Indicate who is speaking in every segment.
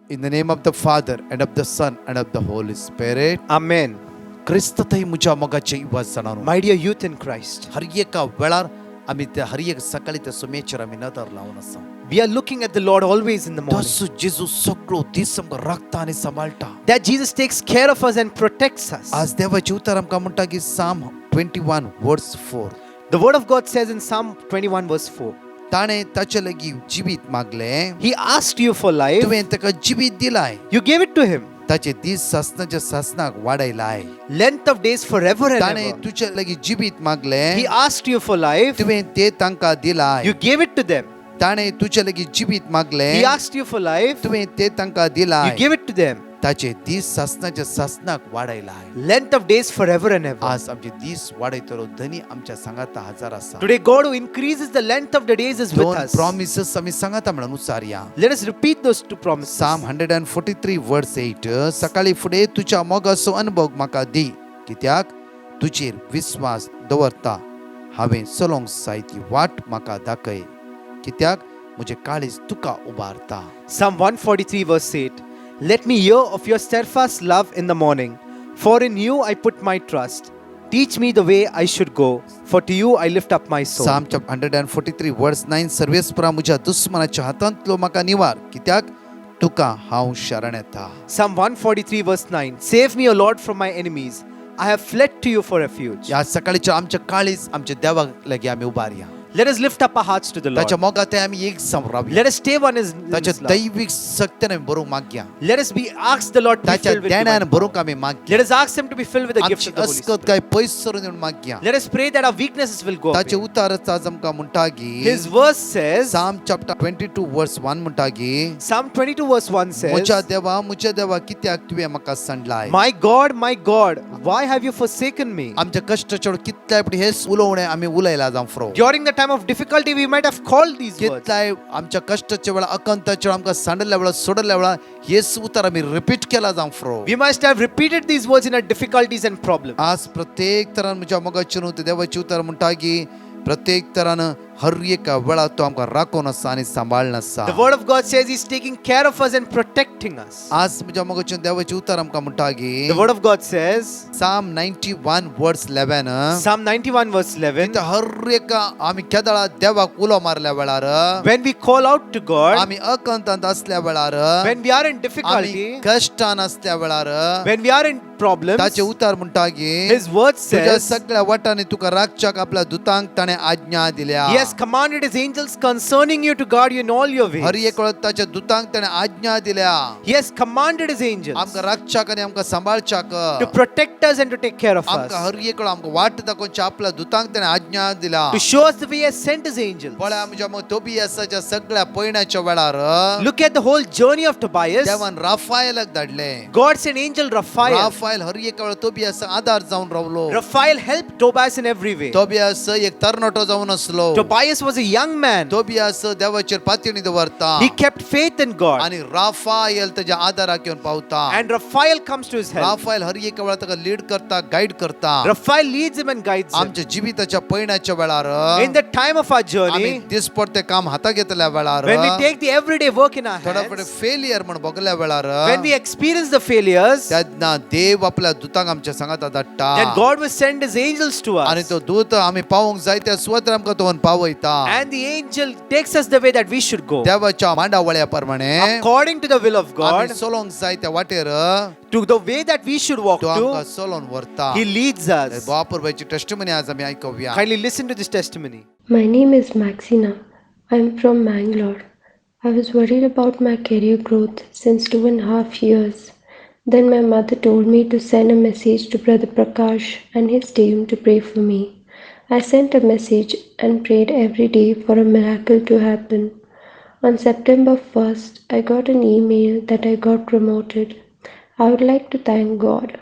Speaker 1: In the name of the Father and of the Son and of the Holy Spirit.
Speaker 2: Amen.
Speaker 1: क्रिस्ततही मुझ्या मोगाचे इवाज जाणारो.
Speaker 2: My dear youth in Christ,
Speaker 1: हर एका वेळार आम्ही त्या हर एक सकाळी त्या सुमेचर आम्ही नदर लावून आसा.
Speaker 2: we are looking at the Lord always in the morning.
Speaker 1: तसो जेजू सगळो दीस आमकां राखता आनी सांबाळटा.
Speaker 2: That Jesus takes care of us and protects us.
Speaker 1: आज देवाचे उतर आमकां म्हणटा की Psalm 21 verse 4.
Speaker 2: The word of God says in Psalm 21 verse 4,
Speaker 1: ताणे ताचे लागीं जिवीत मागले.
Speaker 2: He asked you for life,
Speaker 1: तुवें ताका जिवीत दिलाय.
Speaker 2: you gave it to Him.
Speaker 1: ताचे दीस सासनाच्या सासनाक वाडयलाय.
Speaker 2: Length of days forever and
Speaker 1: ताणे
Speaker 2: ever.
Speaker 1: तुजे लागीं जिवीत मागले.
Speaker 2: He asked you for life,
Speaker 1: तुवें ते तांकां दिलाय.
Speaker 2: you gave it to them.
Speaker 1: ताणे तुजे लागीं जिवीत मागले.
Speaker 2: He asked you for life,
Speaker 1: तुवें ते तांकां दिलाय.
Speaker 2: you gave it to them.
Speaker 1: ताचे दीस सासनाच्या सासनाक वाडयलाय.
Speaker 2: Length of days forever and ever.
Speaker 1: आज आमचे दीस वाडयतलो धनी आमच्या सांगाता हजार आसा.
Speaker 2: Today God who increases the length of the days is with
Speaker 1: दोन
Speaker 2: us.
Speaker 1: प्रॉमिसेस आमी सांगाता म्हणून उसारया.
Speaker 2: Let us repeat those two promises.
Speaker 1: Psalm 143 verse 8. सकाळी फुडें तुज्या मोगाचो अनुभव म्हाका दी, कित्याक तुजेर विश्वास दवरता. हांवें चलोंक जाय ती वाट म्हाका दाखय, कित्याक म्हजें काळीज तुका उबारता.
Speaker 2: Psalm 143 verse 8. Let me hear of your steadfast love in the morning, for in you I put my trust. Teach me the way I should go, for to you I lift up my soul.
Speaker 1: Psalm 143 verse 9. सर्वेस्परा म्हज्या दुस्मनाच्या हातांतलो म्हाका निवार, कित्याक तुका हांव शरण येता.
Speaker 2: Psalm 143 verse 9. Save me, O Lord, from my enemies. I have fled to you for refuge.
Speaker 1: या सकाळीच्या आमच्या काळीज आमच्या देवाक लागीं आमी उबारया.
Speaker 2: Let us lift up our hearts to the Lord.
Speaker 1: ताच्या मोगात आमी एक समरावया.
Speaker 2: Let us stay one in
Speaker 1: ताच्या
Speaker 2: His love.
Speaker 1: दैविक शक्तीन आमी भरूंक मागया.
Speaker 2: Let us be ask the Lord to be
Speaker 1: ताच्या
Speaker 2: filled with
Speaker 1: ज्ञानान
Speaker 2: divine
Speaker 1: भरूंक
Speaker 2: power.
Speaker 1: आमी मागया.
Speaker 2: Let us ask Him to be filled with the gift
Speaker 1: आमची
Speaker 2: of the Holy
Speaker 1: अस्कत
Speaker 2: Spirit.
Speaker 1: काय पयस सरून येवन मागया.
Speaker 2: Let us pray that our weaknesses will go
Speaker 1: ताचे
Speaker 2: away.
Speaker 1: उतारच आज आमकां म्हणटा की
Speaker 2: His verse says,
Speaker 1: Psalm chapter 22 verse 1 म्हणटा की
Speaker 2: Psalm 22 verse 1 says,
Speaker 1: म्हज्या देवा कित्याक तुवें म्हाका सांडलाय.
Speaker 2: my God, why have you forsaken me?
Speaker 1: आमच्या कश्टाचे वेळ कितल्याय फावटी हेच उलोवणें आमी उलयला जावं फ्रो.
Speaker 2: During the time of difficulty, we might have called these words.
Speaker 1: कितल्याय आमच्या कश्टाच्या वेळा अकंताच्या वेळा आमकां सांडल्या वेळा सोडल्या वेळा हेच उतर आमी रिपीट केला जावं फ्रो.
Speaker 2: We must have repeated these words in our difficulties and problems.
Speaker 1: आज प्रत्येक तरान म्हज्या मोगाचेर न्हू देवाची उतर म्हणटा की प्रत्येक तरान हर एका वेळा तो आमकां राखून आसा आनी सांबाळून आसा.
Speaker 2: The word of God says He's taking care of us and protecting us.
Speaker 1: आज म्हज्या मोगाचेर देवाची उतर आमकां म्हणटा की
Speaker 2: The word of God says,
Speaker 1: Psalm 91 verse 11.
Speaker 2: Psalm 91 verse 11,
Speaker 1: तिथं हर एका आमी केदळा देवाक उलो मारल्या वेळार
Speaker 2: when we call out to God,
Speaker 1: आमी अकंतांत असल्या वेळार
Speaker 2: when we are in
Speaker 1: आमी
Speaker 2: difficulty,
Speaker 1: कश्टान असल्या वेळार
Speaker 2: when we are in problems,
Speaker 1: ताचे उतर म्हणटा की
Speaker 2: His word
Speaker 1: तुझ्या
Speaker 2: says,
Speaker 1: सगळ्या वाटांनी तुका राखच्याक आपल्या दुतांक ताणे आज्ञा दिल्या.
Speaker 2: He has commanded His angels concerning you to guard you in all your
Speaker 1: her
Speaker 2: ways.
Speaker 1: एक वेळ ताच्या दुतांक ताणे आज्ञा दिल्या
Speaker 2: He has commanded His angels
Speaker 1: आमकां राखच्याक आनी आमकां सांबाळच्याक.
Speaker 2: to protect us and to take care of
Speaker 1: आमकां
Speaker 2: us,
Speaker 1: हर एक वेळ आमकां वाट दाखोवच्या आपल्या दुतांक ताणे आज्ञा दिल्या.
Speaker 2: to show us the way He has sent His angels.
Speaker 1: पळय आमच्या मग तोबियासाच्या सगळ्या पयण्याच्या वेळार
Speaker 2: Look at the whole journey of Tobias.
Speaker 1: देवान राफायलाक धाडले.
Speaker 2: God sent angel Raphael.
Speaker 1: Raphael हर एक वेळ तोबियासा आधार जावन रावलो.
Speaker 2: Raphael helped Tobias in every way.
Speaker 1: Tobias एक तरणाटो जावन असलो.
Speaker 2: Tobias was a young man.
Speaker 1: Tobias देवाचेर पातयणी दवरता
Speaker 2: He kept faith in God.
Speaker 1: आणि राफायल ताच्या आदाराक येवन पावता.
Speaker 2: And Raphael comes to his help.
Speaker 1: Raphael हर एक वेळा ताका लीड करता, गाईड करता.
Speaker 2: Raphael leads him and guides him.
Speaker 1: आमच्या जिविताच्या पयण्याच्या वेळार
Speaker 2: In the time of our
Speaker 1: आमी
Speaker 2: journey,
Speaker 1: दिसपडते काम हाता घेतल्या वेळार
Speaker 2: when we take the everyday work in our
Speaker 1: थोडा फुडें
Speaker 2: hands,
Speaker 1: फेलियर म्हण बघल्या वेळार
Speaker 2: when we experience the failures,
Speaker 1: तेन्ना देव आपल्या दुतांक आमच्या सांगाता धाडटा.
Speaker 2: then God will send His angels to
Speaker 1: आणि
Speaker 2: us.
Speaker 1: तो दूत आमी पावोंक जाय त्या सुवातेर आमकां तो पावयता.
Speaker 2: And the angel takes us the way that we should go.
Speaker 1: देवाच्या मांडावळ्या प्रमाणे
Speaker 2: According to the will of
Speaker 1: आमी
Speaker 2: God,
Speaker 1: चलोंक जाय त्या वाटेर
Speaker 2: to the way that we should walk
Speaker 1: तो आमकां
Speaker 2: to,
Speaker 1: चलोवन व्हरता.
Speaker 2: He leads us.
Speaker 1: बापूरबाईची टेस्टिमनी आज आमी आयकुया.
Speaker 2: Kindly listen to this testimony.
Speaker 3: My name is Maxina. I'm from Mangalore. I was worried about my career growth since 2.5 years. Then my mother told me to send a message to Brother Prakash and his team to pray for me. I sent a message and prayed every day for a miracle to happen. On September 1st, I got an email that I got promoted. I would like to thank God.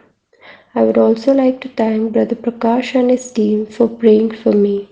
Speaker 3: I would also like to thank Brother Prakash and his team for praying for me.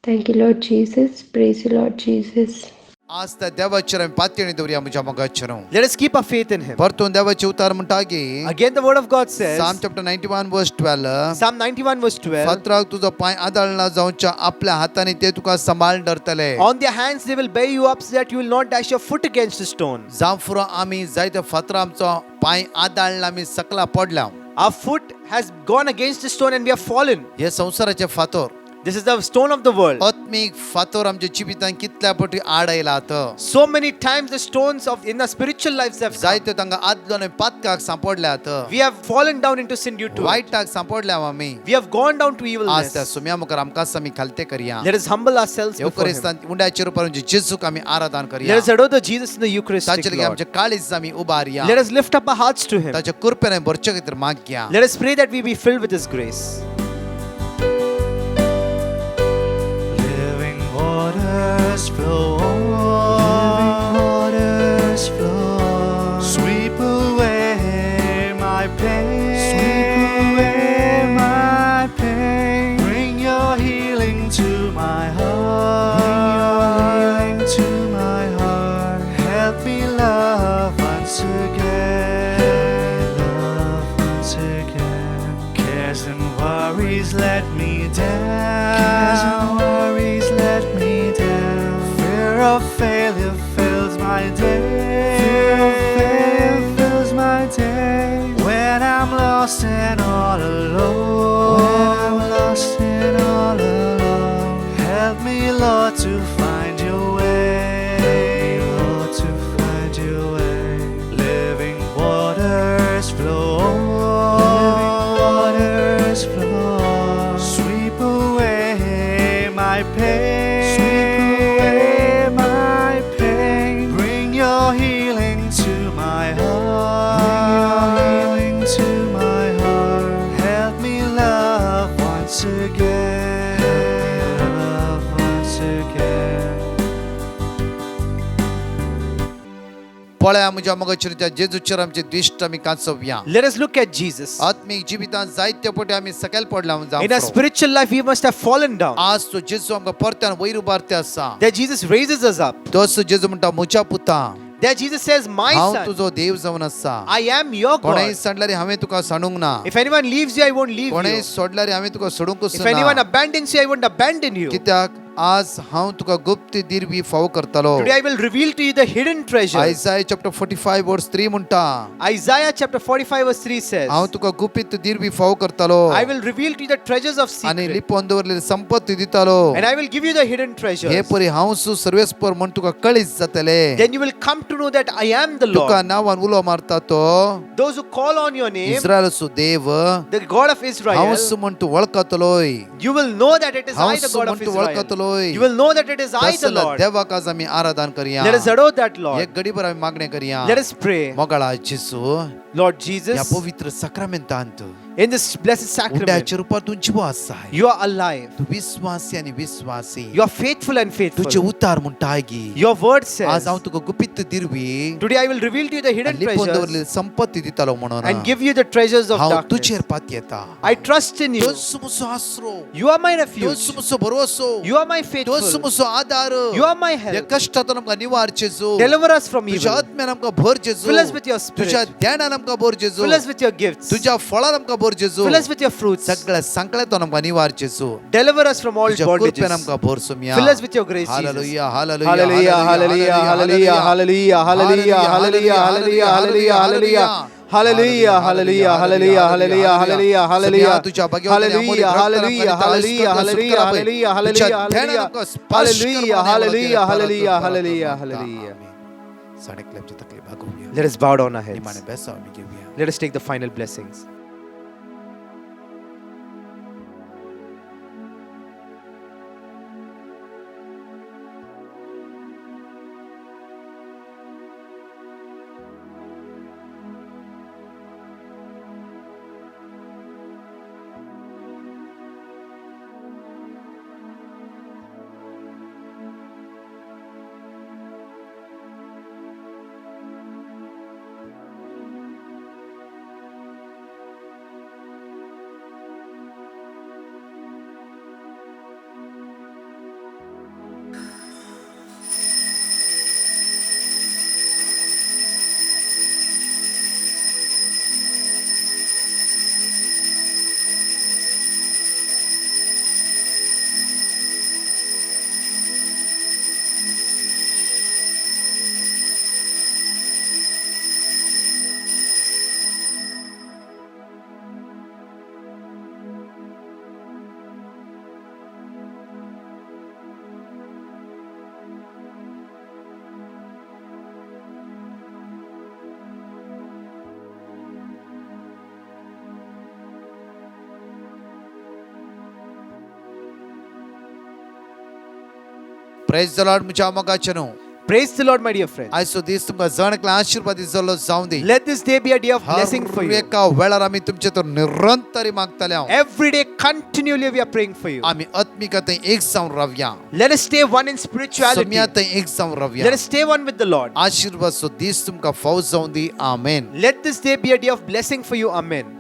Speaker 3: Thank you, Lord Jesus. Praise you, Lord Jesus.
Speaker 1: आज त्या देवाचेर आमी पातयेणी दवरया म्हज्या मोगाचेर.
Speaker 2: Let us keep our faith in Him.
Speaker 1: परतून देवाचे उतार म्हणटा की
Speaker 2: Again, the Word of God says,
Speaker 1: Psalm chapter 91 verse 12,
Speaker 2: Psalm 91 verse 12,
Speaker 1: फातराक तुजो पांय आदळना जावच्या आपल्या हातांनी ते तुका सांबाळून धरतले.
Speaker 2: on their hands they will bear you up so that you will not dash your foot against a stone.
Speaker 1: जावं फुरो आमी जायत्या फातरां आमचो पांय आदाळला आमी सकला पडल्या.
Speaker 2: Our foot has gone against the stone and we have fallen.
Speaker 1: हे संवसाराचे फातर
Speaker 2: This is the stone of the world.
Speaker 1: आत्मीक फातर आमच्या जिवितांत कितल्या पटी आड येयलात.
Speaker 2: So many times the stones of in our spiritual lives have come.
Speaker 1: जायत्यो तांकां आदलो आनी पातकाक सांपडल्यात.
Speaker 2: We have fallen down into sin due to it.
Speaker 1: वायटाक सांपडल्या आमी.
Speaker 2: We have gone down to
Speaker 1: आज
Speaker 2: evilness.
Speaker 1: त्या सुम्या मुखार आमकां आमी खालते करया.
Speaker 2: Let us humble ourselves before Him.
Speaker 1: युकरिस्तांत उंड्याच्या रुपार जेजूक आमी आराधन
Speaker 2: Let
Speaker 1: करया.
Speaker 2: us adore the Jesus in the Eucharistic
Speaker 1: ताचे लागीं
Speaker 2: Lord.
Speaker 1: आमचे काळीज आमी उबारया.
Speaker 2: Let us lift up our hearts to Him.
Speaker 1: ताच्या कृपेने भरचे खातीर मागया.
Speaker 2: Let us pray that we be filled with His grace.
Speaker 4: Living waters flow on. Living waters flow on. Sweep away my pain. Sweep away my pain. Bring your healing to my heart. Bring your healing to my heart. Help me love once again. Help me love once again. Cares and worries let me down. Cares and worries let me down. Fear of failure fills my day. Fear of failure fills my day. When I'm lost and all alone. When I'm lost and all alone. Help me, Lord, to find your way. Help me, Lord, to find your way. Living waters flow on. Living waters flow on. Sweep away my pain. Sweep away my pain. Bring your healing to my heart. Bring your healing to my heart. Help me love once again. Help me love once again.
Speaker 1: पळया म्हज्या मोगाचेर त्या जेजूचेर आमचे दिश्ट आमी कांचोवया.
Speaker 2: Let us look at Jesus.
Speaker 1: आत्मीक जिवितांत जायत्या पटी आमी सकयल पडल्या
Speaker 2: In our
Speaker 1: जावं.
Speaker 2: spiritual life, we must have fallen down.
Speaker 1: आज तो जेजू आमकां परत्यान वयर उबारते आसा.
Speaker 2: That Jesus raises us up.
Speaker 1: तोच जेजू म्हणटा म्हज्या पुता
Speaker 2: That Jesus says, My
Speaker 1: हांव
Speaker 2: son,
Speaker 1: तुजो देव जावन आसा.
Speaker 2: I am your
Speaker 1: कोणेय
Speaker 2: God.
Speaker 1: सांडल्यार हांवें तुका सांडूंक ना.
Speaker 2: If anyone leaves you, I won't leave
Speaker 1: कोणेय
Speaker 2: you.
Speaker 1: सोडल्यार हांवें तुका सोडूंकूच
Speaker 2: If anyone
Speaker 1: ना.
Speaker 2: abandons you, I won't abandon you.
Speaker 1: कित्याक आज हांव तुका गुप्त दिरवी फावो करतलो.
Speaker 2: Today I will reveal to you the hidden treasure.
Speaker 1: Isaiah chapter 45 verse 3 म्हणटा
Speaker 2: Isaiah chapter 45 verse 3 says,
Speaker 1: हांव तुका गुप्त दिरवी फावो करतलो
Speaker 2: I will reveal to you the treasures of
Speaker 1: आनी
Speaker 2: secret.
Speaker 1: लिपोवन दवरलेली संपत्ती दितलो.
Speaker 2: And I will give you the hidden
Speaker 1: hey
Speaker 2: treasures.
Speaker 1: परी हांव सर्वेस्पर म्हण तुका कळीत जातले.
Speaker 2: Then you will come to know that I am the
Speaker 1: तुका
Speaker 2: Lord.
Speaker 1: नांवान उलो मारता तो
Speaker 2: Those who call on your name,
Speaker 1: इस्रायलाचो Dev
Speaker 2: the God of
Speaker 1: हांव
Speaker 2: Israel,
Speaker 1: म्हण तूं वळखतलोय.
Speaker 2: you will know that it is
Speaker 1: हांव
Speaker 2: I, the God
Speaker 1: म्हण
Speaker 2: of
Speaker 1: तूं
Speaker 2: Israel.
Speaker 1: वळखतलोय.
Speaker 2: You will know that it is I, the
Speaker 1: तसल्या
Speaker 2: Lord.
Speaker 1: देवाक आज आमी आराधन करया.
Speaker 2: Let us adore that Lord.
Speaker 1: एक घडीभर आमी मागणे करया.
Speaker 2: Let us pray.
Speaker 1: मोगाळा जेजू
Speaker 2: Lord
Speaker 1: ह्या
Speaker 2: Jesus,
Speaker 1: पवित्र साक्रामेंतांत
Speaker 2: in this blessed sacrament,
Speaker 1: उंड्याच्या रुपार तूं जिवो आसाय.
Speaker 2: you are alive.
Speaker 1: तूं विश्वासी आनी विश्वासी.
Speaker 2: You are faithful and
Speaker 1: तुझे
Speaker 2: faithful.
Speaker 1: उतार म्हणटाय गी
Speaker 2: Your word
Speaker 1: आज
Speaker 2: says,
Speaker 1: हांव तुका गुपित दिरवी
Speaker 2: today I will reveal to you the hidden
Speaker 1: लिपोवन
Speaker 2: treasures
Speaker 1: दवरलेली संपत्ती दितलो म्हणून
Speaker 2: and give you the treasures of
Speaker 1: हांव
Speaker 2: darkness.
Speaker 1: तुजेर पात येता.
Speaker 2: I trust in you.
Speaker 1: तोच मुसो आसरो.
Speaker 2: You are my
Speaker 1: तोच
Speaker 2: refuge.
Speaker 1: मुसो भरोसो.
Speaker 2: You are my
Speaker 1: तोच
Speaker 2: faithful.
Speaker 1: मुसो Aadhaar.
Speaker 2: You are my
Speaker 1: ह्या
Speaker 2: help.
Speaker 1: कष्टातून आमकां निवार जेजू.
Speaker 2: Deliver us from
Speaker 1: तुज्या
Speaker 2: evil.
Speaker 1: आत्म्यान आमकां भर जेजू.
Speaker 2: Fill us with your
Speaker 1: तुज्या
Speaker 2: spirit.
Speaker 1: ध्यानान आमकां भर जेजू.
Speaker 2: Fill us with your gifts.
Speaker 1: तुज्या फळान आमकां भर जेजू.
Speaker 2: Fill us with your fruits.
Speaker 1: सगळ्या संकळ्यातून आमकां निवार जेजू.
Speaker 2: Deliver us from all
Speaker 1: तुज्या कृपेन
Speaker 2: bondages.
Speaker 1: आमकां भर Somaiya.
Speaker 2: Fill us with your grace, Jesus.
Speaker 1: Hallelujah hallelujah
Speaker 2: Hallelujah, hallelujah, hallelujah, hallelujah, hallelujah, hallelujah, hallelujah, hallelujah, hallelujah. Hallelujah, hallelujah, hallelujah, hallelujah, hallelujah, hallelujah. Hallelujah, hallelujah, hallelujah, hallelujah, hallelujah, hallelujah, hallelujah, hallelujah, hallelujah, hallelujah, hallelujah.
Speaker 1: साडेकल्याची तकलीफ भागवूया.
Speaker 2: Let us bow down our
Speaker 1: निमाणे
Speaker 2: heads.
Speaker 1: बेसाव आमी घेवया.
Speaker 2: Let us take the final blessings.
Speaker 1: Praise the Lord मुझ्या मोगाचेनो
Speaker 2: Praise the Lord, my dear friends.
Speaker 1: आयचो दीस तुमकां जण एकल्या आशीर्वादीत जाल्लो जावं दी
Speaker 2: Let this day be a day of blessing for
Speaker 1: her
Speaker 2: you.
Speaker 1: एका वेळार आमी तुमचे तर निरंतरी मागतले हांव
Speaker 2: Every day, continually, we are praying for you.
Speaker 1: आमी आत्मिकतेन एक जावन रावया
Speaker 2: Let us stay one in spirituality.
Speaker 1: सम्यातेन एक जावन
Speaker 2: Let
Speaker 1: रावया
Speaker 2: us stay one with the Lord.
Speaker 1: आशीर्वादचो दीस तुमकां फावो जावं दी आमेन
Speaker 2: Let this day be a day of blessing for you. Amen.